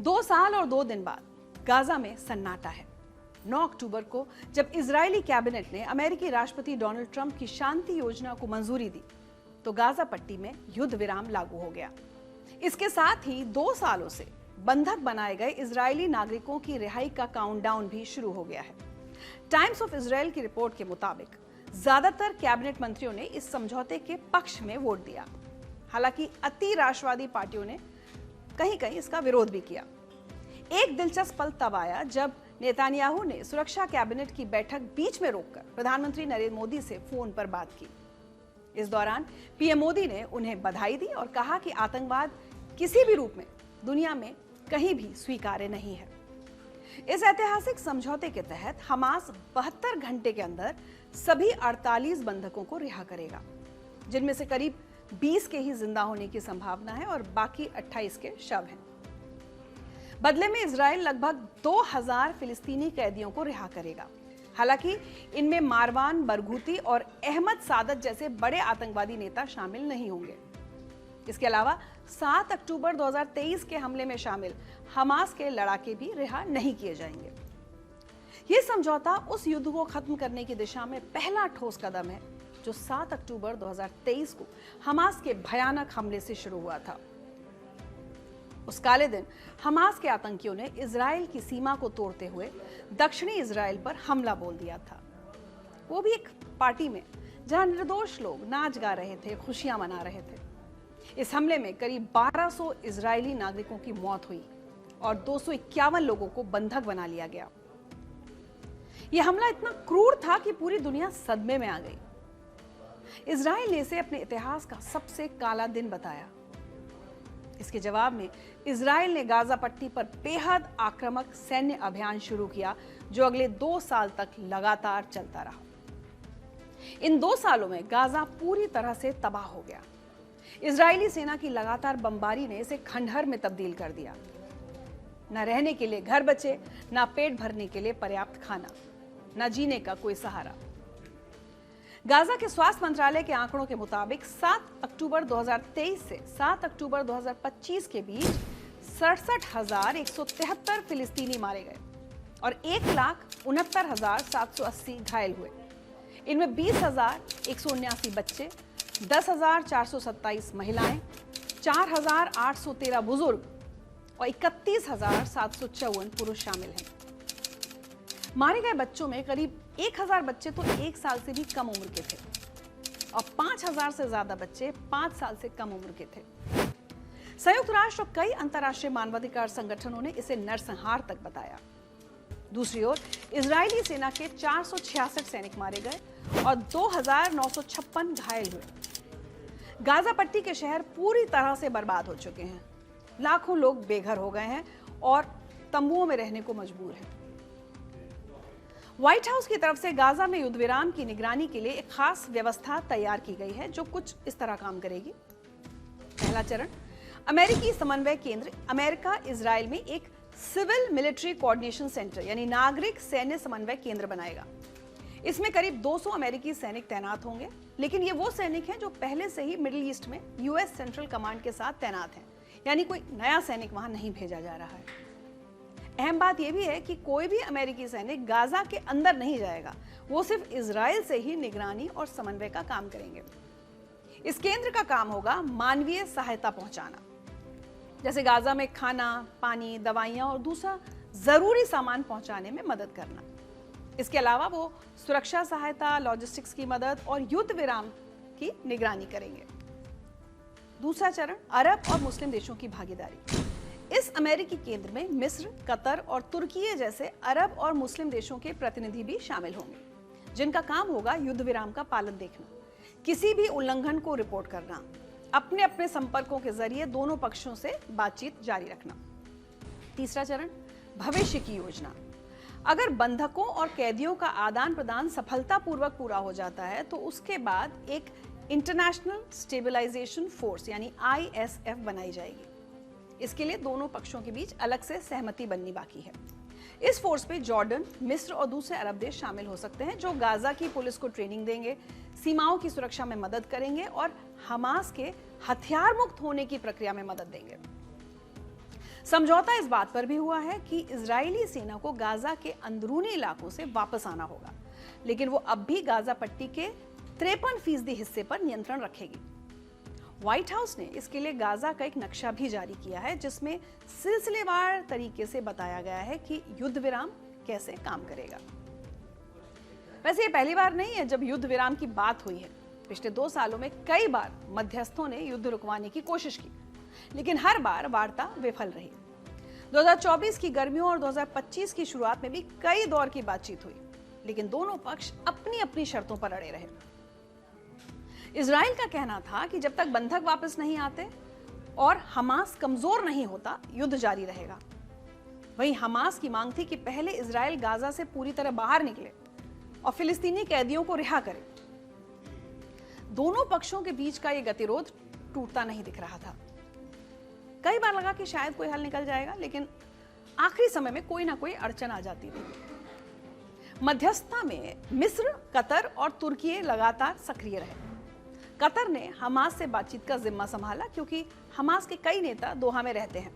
2 साल और 2 दिन बाद गाजा में सन्नाटा है। 9 अक्टूबर को जब इजरायली कैबिनेट ने अमेरिकी राष्ट्रपति डोनाल्ड ट्रंप की शांति योजना को मंजूरी दी तो गाजा पट्टी में युद्ध विराम लागू हो गया। इसके साथ ही 2 सालों से बंधक बनाए गए इजरायली नागरिकों की रिहाई का काउंटडाउन भी शुरू हो गया है। टाइम्स ऑफ इजराइल की रिपोर्ट के मुताबिक ज्यादातर कैबिनेट मंत्रियों ने इस समझौते के पक्ष में वोट दिया। हालांकि अति राष्ट्रवादी पार्टियों ने कहीं कहीं इसका विरोध भी किया। एक दिलचस्प पल तब आया जब नेतान्याहू ने सुरक्षा कैबिनेट की बैठक बीच में रोककर प्रधानमंत्री नरेंद्र मोदी से फोन पर बात की। इस दौरान पीएम मोदी ने उन्हें बधाई दी और कहा कि आतंकवाद किसी भी रूप में दुनिया में कहीं भी स्वीकार्य नहीं है। इस ऐतिहासिक समझौते के तहत हमास 72 घंटे के अंदर सभी 48 बंधकों को रिहा करेगा, जिनमें से करीब 20 के ही जिंदा होने की संभावना है और बाकी 28 के शव हैं। बदले में इजराइल लगभग 2000 फिलिस्तीनी कैदियों को रिहा करेगा। हालांकि इनमें मारवान बरगूती और अहमद सादत जैसे बड़े आतंकवादी नेता शामिल नहीं होंगे। इसके अलावा 7 अक्टूबर 2023 के हमले में शामिल हमास के लड़ाके भी रिहा नहीं किए जाएंगे। यह समझौता उस युद्ध को खत्म करने की दिशा में पहला ठोस कदम है जो 7 अक्टूबर 2023 को हमास के भयानक हमले से शुरू हुआ था। उस काले दिन हमास के आतंकियों ने इजराइल की सीमा को तोड़ते हुए दक्षिणी इजराइल पर हमला बोल दिया था, वो भी एक पार्टी में जहां निर्दोष लोग नाच गा रहे थे, खुशियां मना रहे थे। इस हमले में करीब 1200 इजरायली नागरिकों की मौत हुई और 251 लोगों को बंधक बना लिया गया। यह हमला इतना क्रूर था कि पूरी दुनिया सदमे में आ गई। इजराइल ने इसे अपने इतिहास का सबसे काला दिन बताया। इसके जवाब में इजराइल ने गाजा पट्टी पर बेहद आक्रामक सैन्य अभियान शुरू किया जो अगले 2 साल तक लगातार चलता रहा। इन 2 सालों में गाजा पूरी तरह से तबाह हो गया। इजरायली सेना की लगातार बमबारी ने इसे खंडहर में तब्दील कर दिया। न रहने के लिए घर बचे, न पेट भरने के लिए पर्याप्त खाना, न जीने का कोई सहारा। गाजा के स्वास्थ्य मंत्रालय के आंकड़ों के मुताबिक 7 अक्टूबर 2023 से 7 अक्टूबर 2025 के बीच 67,173 फिलिस्तीनी मारे गए और 1,69,780 घायल हुए। इनमें 20,179 बच्चे, 10,427 महिलाएं, 4,813 बुजुर्ग और 31,754 पुरुष शामिल हैं। मारे गए बच्चों में करीब 1000 बच्चे तो 1 साल से भी कम उम्र के थे और 5000 से ज्यादा बच्चे 5 साल से कम उम्र के थे। संयुक्त राष्ट्र और कई अंतर्राष्ट्रीय मानवाधिकार संगठनों ने इसे नरसंहार तक बताया। दूसरी ओर इजरायली सेना के 466 सैनिक मारे गए और 2956 घायल हुए। गाजा पट्टी के शहर पूरी तरह से बर्बाद हो चुके हैं। लाखों लोग बेघर हो गए हैं और तंबुओं में रहने को मजबूर हैं। व्हाइट हाउस की तरफ से गाजा में युद्ध विराम की निगरानी के लिए एक खास व्यवस्था तैयार की गई है जो कुछ इस तरह काम करेगी। पहला चरण, अमेरिकी समन्वय केंद्र अमेरिका इजराइल में एक सिविल मिलिट्री कोऑर्डिनेशन सेंटर यानी नागरिक सैन्य समन्वय केंद्र बनाएगा। इसमें करीब 200 अमेरिकी सैनिक तैनात होंगे, लेकिन ये वो सैनिक हैं जो पहले से ही मिडिल ईस्ट में यूएस सेंट्रल कमांड के साथ तैनात हैं, यानी कोई नया सैनिक वहां नहीं भेजा जा रहा है। अहम बात यह भी है कि कोई भी अमेरिकी सैनिक गाजा के अंदर नहीं जाएगा, वो सिर्फ इजराइल से ही निगरानी और समन्वय का काम करेंगे। इस केंद्र का काम होगा मानवीय सहायता पहुंचाना, जैसे गाजा में खाना, पानी, दवाइयां और दूसरा जरूरी सामान पहुंचाने में मदद करना। इसके अलावा वो सुरक्षा सहायता, लॉजिस्टिक्स की मदद और युद्ध विराम की निगरानी करेंगे। दूसरा चरण, अरब और मुस्लिम देशों की भागीदारी। इस अमेरिकी केंद्र में मिस्र, कतर और तुर्की जैसे अरब और मुस्लिम देशों के प्रतिनिधि भी शामिल होंगे, जिनका काम होगा युद्ध विराम का पालन देखना, किसी भी उल्लंघन को रिपोर्ट करना, अपने अपने संपर्कों के जरिए दोनों पक्षों से बातचीत जारी रखना। तीसरा चरण, भविष्य की योजना। अगर बंधकों और कैदियों का आदान प्रदान सफलतापूर्वक पूरा हो जाता है तो उसके बाद एक इंटरनेशनल स्टेबलाइजेशन फोर्स यानी ISF बनाई जाएगी। इसके लिए दोनों पक्षों के बीच अलग से सहमति बननी बाकी है। इस फोर्स पे जॉर्डन, मिस्र और दूसरे अरब देश शामिल हो सकते हैं, जो गाजा की पुलिस को ट्रेनिंग देंगे, सीमाओं की सुरक्षा में मदद करेंगे और हमास के हथियार मुक्त होने की प्रक्रिया में मदद देंगे। समझौता इस बात पर भी हुआ है कि इजरायली सेना को गाजा के अंदरूनी इलाकों से वापस आना होगा, लेकिन वो अब भी गाजा पट्टी के 53% हिस्से पर नियंत्रण रखेगी। व्हाइट हाउस ने इसके लिए गाजा का एक नक्शा भी जारी किया है, जिसमें सिलसिलेवार तरीके से बताया गया है कि युद्ध विराम कैसे काम करेगा। वैसे ये पहली बार नहीं है जब युद्ध विराम की बात हुई है। पिछले 2 सालों में कई बार मध्यस्थों ने युद्ध रुकवाने की कोशिश की, लेकिन हर बार वार्ता विफल रही। 2024 की गर्मियों और 2025 की शुरुआत में भी कई दौर की बातचीत हुई, लेकिन दोनों पक्ष अपनी अपनी शर्तों पर अड़े रहे। इजराइल का कहना था कि जब तक बंधक वापस नहीं आते और हमास कमजोर नहीं होता, युद्ध जारी रहेगा। वहीं हमास की मांग थी कि पहले इजराइल गाजा से पूरी तरह बाहर निकले और फिलिस्तीनी कैदियों को रिहा करे। दोनों पक्षों के बीच का यह गतिरोध टूटता नहीं दिख रहा था। कई बार लगा कि शायद कोई हल निकल जाएगा, लेकिन आखिरी समय में कोई ना कोई अड़चन आ जाती थी। मध्यस्थता में मिस्र, कतर और तुर्की लगातार सक्रिय रहे। कतर ने हमास से बातचीत का जिम्मा संभाला, क्योंकि हमास के कई नेता दोहा में रहते हैं।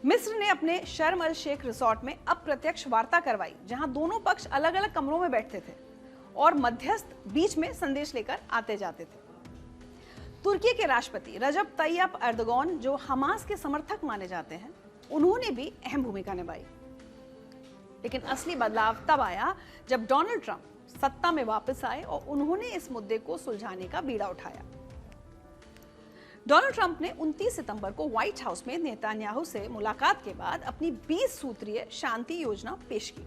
मिस्र ने अपने शर्म अल शेख रिसोर्ट में अप्रत्यक्ष वार्ता करवाई, जहां दोनों पक्ष अलग अलग कमरों में बैठते थे और मध्यस्थ बीच में संदेश लेकर आते जाते थे। तुर्की के राष्ट्रपति रजब तैयब एर्दोगान, जो हमास के समर्थक माने जाते हैं, उन्होंने भी अहम भूमिका निभाई। लेकिन असली बदलाव तब आया जब डोनाल्ड ट्रंप सत्ता में वापस आए और उन्होंने इस मुद्दे को सुलझाने का बीड़ा उठाया। डोनाल्ड ट्रंप ने 29 सितंबर को व्हाइट हाउस में नेतन्याहू से मुलाकात के बाद अपनी 20 सूत्रीय शांति योजना पेश की।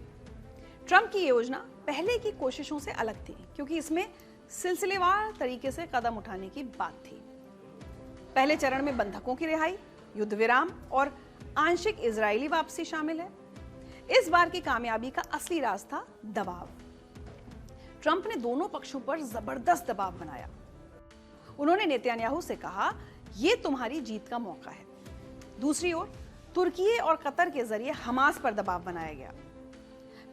ट्रंप की योजना पहले की कोशिशों से अलग थी, क्योंकि इसमें सिलसिलेवार तरीके से कदम उठाने की बात थी। पहले चरण में बंधकों की रिहाई, युद्ध विराम और आंशिक इजरायली वापसी शामिल है। इस बार की कामयाबी का असली राज था दबाव। ट्रंप ने दोनों पक्षों पर जबरदस्त दबाव बनाया। उन्होंने नेतन्याहू से कहा, यह तुम्हारी जीत का मौका है। दूसरी ओर तुर्की और कतर के जरिए हमास पर दबाव बनाया गया।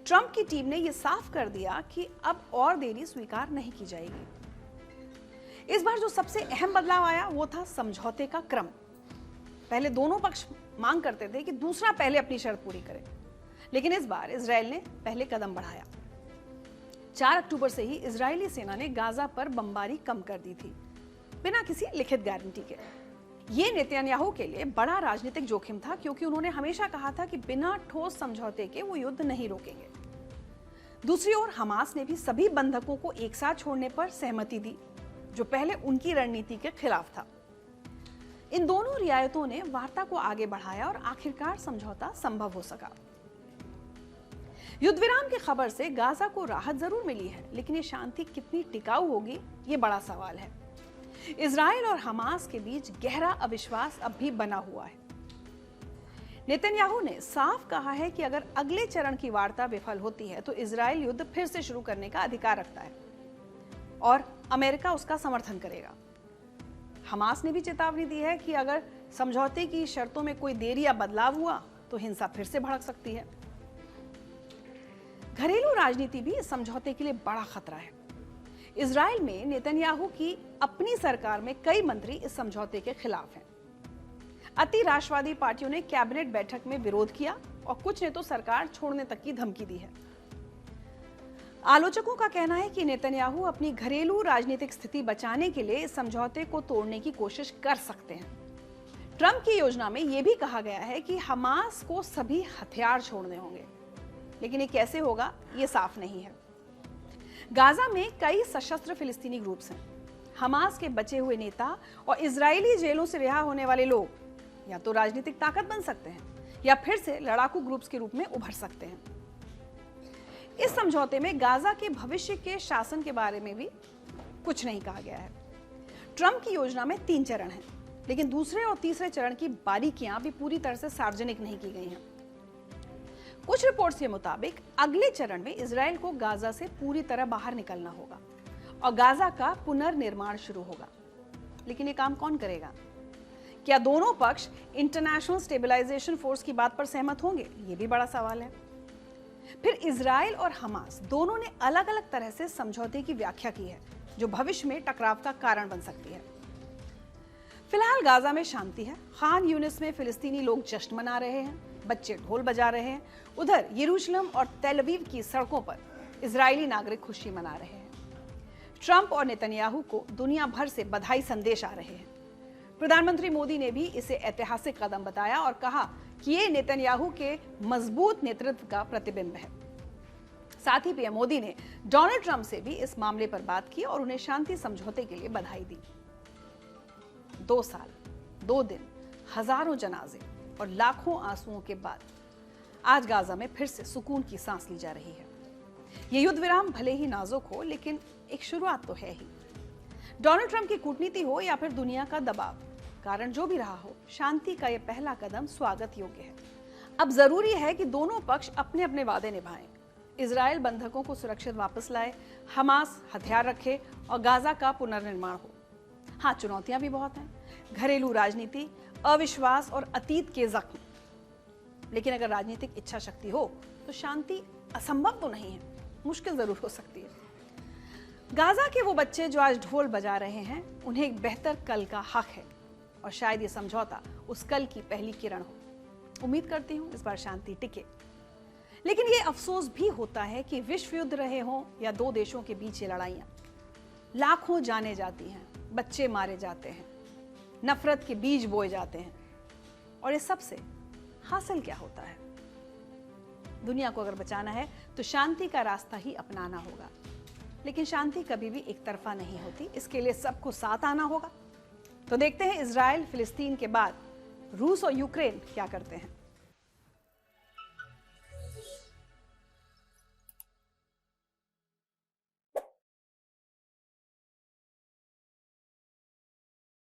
ट्रंप की टीम ने यह साफ कर दिया कि अब और देरी स्वीकार नहीं की जाएगी। इस बार जो सबसे अहम बदलाव आया वो था समझौते का क्रम। पहले दोनों पक्ष मांग करते थे कि दूसरा पहले अपनी शर्त पूरी करे, लेकिन इस बार इजराइल ने पहले कदम बढ़ाया। 4 अक्टूबर से ही इजरायली सेना ने गाजा पर बमबारी कम कर दी थी, बिना किसी लिखित गारंटी के। ये नेतन्याहू के लिए बड़ा राजनीतिक जोखिम था, क्योंकि उन्होंने हमेशा कहा था कि बिना ठोस समझौते के वो युद्ध नहीं रोकेंगे। दूसरी ओर हमास ने भी सभी बंधकों को एक साथ छोड़ने पर सहमति दी, जो पहले उनकी रणनीति के खिलाफ था। इन दोनों रियायतों ने वार्ता को आगे बढ़ाया और आखिरकार समझौता संभव हो सका। युद्ध विराम की खबर से गाजा को राहत जरूर मिली है, लेकिन ये शांति कितनी टिकाऊ होगी, ये बड़ा सवाल है। इजराइल और हमास के बीच गहरा अविश्वास अब भी बना हुआ है। नेतन्याहू ने साफ कहा है कि अगर अगले चरण की वार्ता विफल होती है तो इजराइल युद्ध फिर से शुरू करने का अधिकार रखता है और अमेरिका उसका समर्थन करेगा। हमास ने भी चेतावनी दी है कि अगर समझौते की शर्तों में कोई देरी या बदलाव हुआ तो हिंसा फिर से भड़क सकती है। घरेलू राजनीति भी इस समझौते के लिए बड़ा खतरा है। इजराइल में नेतन्याहू की अपनी सरकार में कई मंत्री इस समझौते के खिलाफ हैं। अति राष्ट्रवादी पार्टियों ने कैबिनेट बैठक में विरोध किया और कुछ ने तो सरकार छोड़ने तक की धमकी दी है। आलोचकों का कहना है कि नेतन्याहू अपनी घरेलू राजनीतिक स्थिति बचाने के लिए इस समझौते को तोड़ने की कोशिश कर सकते हैं। ट्रंप की योजना में यह भी कहा गया है कि हमास को सभी हथियार छोड़ने होंगे, लेकिन ये कैसे होगा ये साफ नहीं है। गाजा में कई सशस्त्र फिलिस्तीनी ग्रुप्स हैं। हमास के बचे हुए नेता और इजरायली जेलों से रिहा होने वाले लोग या तो राजनीतिक ताकत बन सकते हैं या फिर से लड़ाकू ग्रुप्स के रूप में उभर सकते हैं। इस समझौते में गाजा के भविष्य के शासन के बारे में भी कुछ नहीं कहा गया है। ट्रंप की योजना में 3 चरण हैं, लेकिन दूसरे और तीसरे चरण की बारीकियां भी पूरी तरह से सार्वजनिक नहीं की गई हैं। कुछ रिपोर्ट्स के मुताबिक अगले चरण में इजराइल को गाजा से पूरी तरह बाहर निकलना होगा और गाजा का पुनर्निर्माण शुरू होगा। लेकिन ये काम कौन करेगा? क्या दोनों पक्ष इंटरनेशनल स्टेबलाइजेशन फोर्स की बात पर सहमत होंगे? ये भी बड़ा सवाल है। फिर इजराइल और हमास दोनों ने अलग अलग तरह से समझौते की व्याख्या की है, जो भविष्य में टकराव का कारण बन सकती है। फिलहाल गाजा में शांति है। खान यूनिस में फिलिस्तीनी लोग जश्न मना रहे हैं, बच्चे ढोल बजा रहे हैं। उधर यरूशलेम और तेल अवीव की सड़कों पर इजरायली नागरिक खुशी मना रहे हैं। ट्रंप और नेतन्याहू को दुनिया भर से बधाई संदेश आ रहे हैं। प्रधानमंत्री मोदी ने भी इसे ऐतिहासिक कदम बताया और कहा कि ये नेतन्याहू के मजबूत नेतृत्व का प्रतिबिंब है। साथ ही पीएम मोदी ने डोनाल्ड ट्रंप से भी इस मामले पर बात की और उन्हें शांति समझौते के लिए बधाई दी। 2 साल, 2 दिन, हजारों जनाजे और लाखों आंसुओं के बाद आज गाजा में फिर से सुकून की सांस ली जा रही है। ये युद्ध विराम भले ही नाजुक हो, लेकिन एक शुरुआत तो है ही। डोनाल्ड ट्रंप की कूटनीति हो या फिर दुनिया का दबाव, कारण जो भी रहा हो, शांति का यह पहला कदम स्वागत योग्य है। अब जरूरी है कि दोनों पक्ष अपने अपने वादे निभाएं। इजराइल बंधकों को सुरक्षित वापस लाए, हमास हथियार रखे और गाजा का पुनर्निर्माण हो। हाँ, चुनौतियां भी बहुत हैं, घरेलू राजनीति, अविश्वास और अतीत के जख्म। लेकिन अगर राजनीतिक इच्छा शक्ति हो तो शांति असंभव तो नहीं है, मुश्किल जरूर हो सकती है। गाजा के वो बच्चे जो आज ढोल बजा रहे हैं, उन्हें एक बेहतर कल का हक है और शायद ये समझौता उस कल की पहली किरण हो। उम्मीद करती हूँ इस बार शांति टिके। लेकिन ये अफसोस भी होता है कि विश्व युद्ध रहे हों या 2 देशों के बीच ये लड़ाइयाँ, लाखों जाने जाती हैं, बच्चे मारे जाते हैं, नफरत के बीज बोए जाते हैं, और इस सब से हासिल क्या होता है? दुनिया को अगर बचाना है तो शांति का रास्ता ही अपनाना होगा। लेकिन शांति कभी भी एक तरफा नहीं होती, इसके लिए सबको साथ आना होगा। तो देखते हैं इजराइल फिलिस्तीन के बाद रूस और यूक्रेन क्या करते हैं।